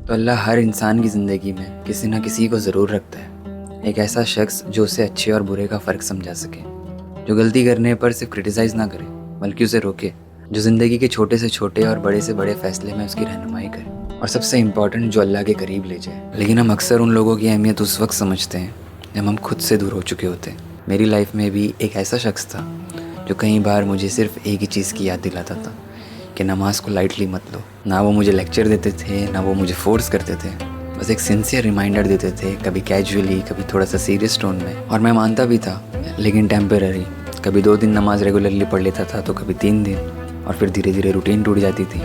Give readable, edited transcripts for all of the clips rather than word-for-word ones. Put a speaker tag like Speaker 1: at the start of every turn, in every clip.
Speaker 1: तो अल्लाह हर इंसान की ज़िंदगी में किसी न किसी को ज़रूर रखता है, एक ऐसा शख्स जो उसे अच्छे और बुरे का फ़र्क समझा सके, जो गलती करने पर सिर्फ क्रिटिसाइज़ ना करे बल्कि उसे रोके, जो ज़िंदगी के छोटे से छोटे और बड़े से बड़े फ़ैसले में उसकी रहनुमाई करे, और सबसे इम्पॉर्टेंट जो अल्लाह के करीब ले जाए। लेकिन हम अक्सर उन लोगों की अहमियत उस वक्त समझते हैं जब हम खुद से दूर हो चुके होते हैं। मेरी लाइफ में भी एक ऐसा शख्स था जो कई बार मुझे सिर्फ एक ही चीज़ की याद दिलाता था कि नमाज़ को लाइटली मत लो। ना वो मुझे लेक्चर देते थे, ना वो मुझे फोर्स करते थे, बस एक सिंसियर रिमाइंडर देते थे, कभी कैजुअली, कभी थोड़ा सा सीरियस टोन में। और मैं मानता भी था, लेकिन टेम्पररी। कभी 2 दिन नमाज रेगुलरली पढ़ लेता था तो कभी 3 दिन, और फिर धीरे धीरे रूटीन टूट जाती थी।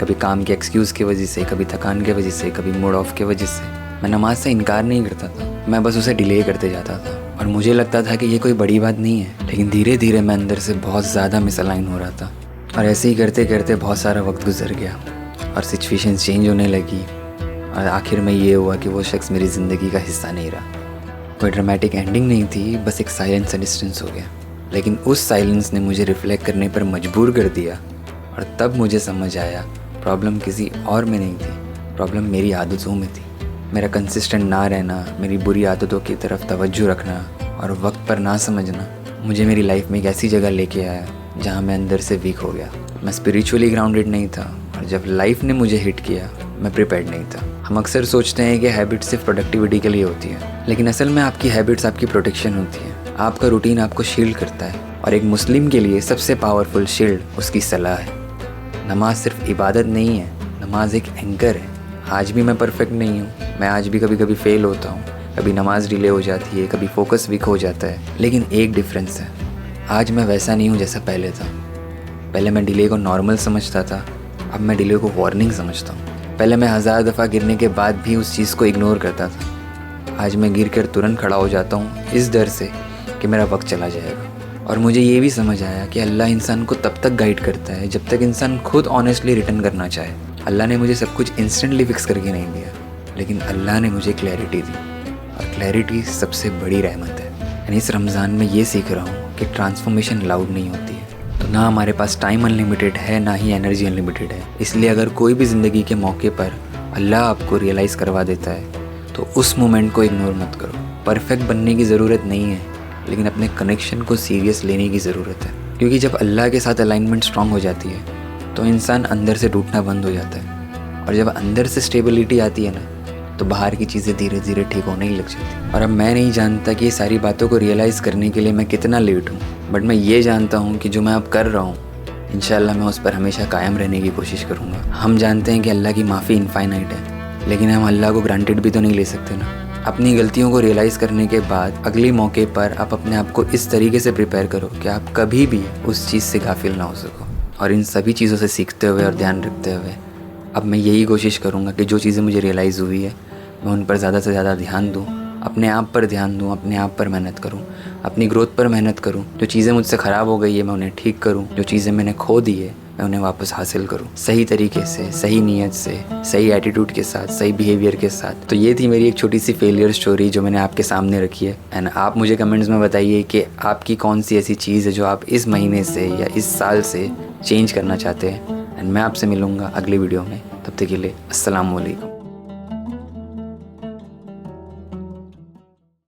Speaker 1: कभी काम के एक्सक्यूज़ की वजह से, कभी थकान की वजह से, कभी मूड ऑफ की वजह से। मैं नमाज से इनकार नहीं करता था, मैं बस उसे डिले करते जाता था, और मुझे लगता था कि ये कोई बड़ी बात नहीं है। लेकिन धीरे धीरे मैं अंदर से बहुत ज़्यादा मिसअलाइन हो रहा था, और ऐसे ही करते करते बहुत सारा वक्त गुजर गया और सिचुएशंस चेंज होने लगी, और आखिर में ये हुआ कि वो शख्स मेरी ज़िंदगी का हिस्सा नहीं रहा। कोई ड्रामेटिक एंडिंग नहीं थी, बस एक साइलेंस सा डिस्टेंस हो गया। लेकिन उस साइलेंस ने मुझे रिफ्लेक्ट करने पर मजबूर कर दिया, और तब मुझे समझ आया प्रॉब्लम किसी और में नहीं थी, प्रॉब्लम मेरी आदतों में थी। मेरा कंसिस्टेंट ना रहना, मेरी बुरी आदतों की तरफ तवज्जो रखना और वक्त पर ना समझना मुझे मेरी लाइफ में एक ऐसी जगह लेके आया जहाँ मैं अंदर से वीक हो गया। मैं स्पिरिचुअली ग्राउंडेड नहीं था, और जब लाइफ ने मुझे हिट किया मैं प्रिपेयर्ड नहीं था। हम अक्सर सोचते हैं कि हैबिट्स सिर्फ प्रोडक्टिविटी के लिए होती है, लेकिन असल में आपकी हैबिट्स आपकी प्रोटेक्शन होती है। आपका रूटीन आपको शील्ड करता है, और एक मुस्लिम के लिए सबसे पावरफुल शील्ड उसकी सलाह है। नमाज सिर्फ इबादत नहीं है, नमाज एक एंकर है। आज भी मैं परफेक्ट नहीं हूँ, मैं आज भी कभी कभी फेल होता हूँ, कभी नमाज डिले हो जाती है, कभी फोकस वीक हो जाता है। लेकिन एक डिफरेंस है, आज मैं वैसा नहीं हूँ जैसा पहले था। पहले मैं डिले को नॉर्मल समझता था, अब मैं डिले को वार्निंग समझता हूँ। पहले मैं 1000 दफ़ा गिरने के बाद भी उस चीज़ को इग्नोर करता था, आज मैं गिर कर तुरंत खड़ा हो जाता हूँ इस डर से कि मेरा वक्त चला जाएगा। और मुझे ये भी समझ आया कि अल्लाह इंसान को तब तक गाइड करता है जब तक इंसान खुद ऑनेस्टली रिटर्न करना चाहे। अल्लाह ने मुझे सब कुछ इंस्टेंटली फिक्स करके नहीं दिया, लेकिन अल्लाह ने मुझे क्लैरिटी दी, और क्लैरिटी सबसे बड़ी रहमत है। यानी इस रमज़ान में ये सीख रहा हूँ कि ट्रांसफॉर्मेशन लाउड नहीं होती है। तो ना हमारे पास टाइम अनलिमिटेड है, ना ही एनर्जी अनलिमिटेड है। इसलिए अगर कोई भी ज़िंदगी के मौके पर अल्लाह आपको रियलाइज़ करवा देता है तो उस मोमेंट को इग्नोर मत करो। परफेक्ट बनने की ज़रूरत नहीं है, लेकिन अपने कनेक्शन को सीरियस लेने की ज़रूरत है। क्योंकि जब अल्लाह के साथ अलाइनमेंट स्ट्रांग हो जाती है तो इंसान अंदर से टूटना बंद हो जाता है, और जब अंदर से स्टेबिलिटी आती है ना, तो बाहर की चीज़ें धीरे धीरे ठीक होने ही लग जाती। और अब मैं नहीं जानता कि ये सारी बातों को रियलाइज़ करने के लिए मैं कितना लेट हूँ, बट मैं ये जानता हूँ कि जो मैं अब कर रहा हूँ इंशाल्लाह मैं उस पर हमेशा कायम रहने की कोशिश करूँगा। हम जानते हैं कि अल्लाह की माफ़ी इनफाइनाइट है, लेकिन हम अल्लाह को ग्रांटेड भी तो नहीं ले सकते ना। अपनी गलतियों को रियलाइज़ करने के बाद अगले मौके पर आप अपने आप को इस तरीके से प्रिपेयर करो कि आप कभी भी उस चीज़ से गाफिल ना हो सको। और इन सभी चीज़ों से सीखते हुए और ध्यान रखते हुए अब मैं यही कोशिश करूँगा कि जो चीज़ें मुझे रियलाइज़ हुई है मैं उन पर ज़्यादा से ज़्यादा ध्यान दूँ, अपने आप पर ध्यान दूँ, अपने आप पर मेहनत करूँ, अपनी ग्रोथ पर मेहनत करूँ। जो चीज़ें मुझसे ख़राब हो गई है मैं उन्हें ठीक करूँ, जो चीज़ें मैंने खो दी है मैं उन्हें वापस हासिल करूँ, सही तरीके से, सही नीयत से, सही एटीट्यूड के साथ, सही बिहेवियर के साथ। तो ये थी मेरी एक छोटी सी फेलियर स्टोरी जो मैंने आपके सामने रखी है। एंड आप मुझे कमेंट्स में बताइए कि आपकी कौन सी ऐसी चीज़ है जो आप इस महीने से या इस साल से चेंज करना चाहते हैं। एंड मैं आपसे मिलूँगा अगली वीडियो में, तब तक के लिए अस्सलाम वालेकुम।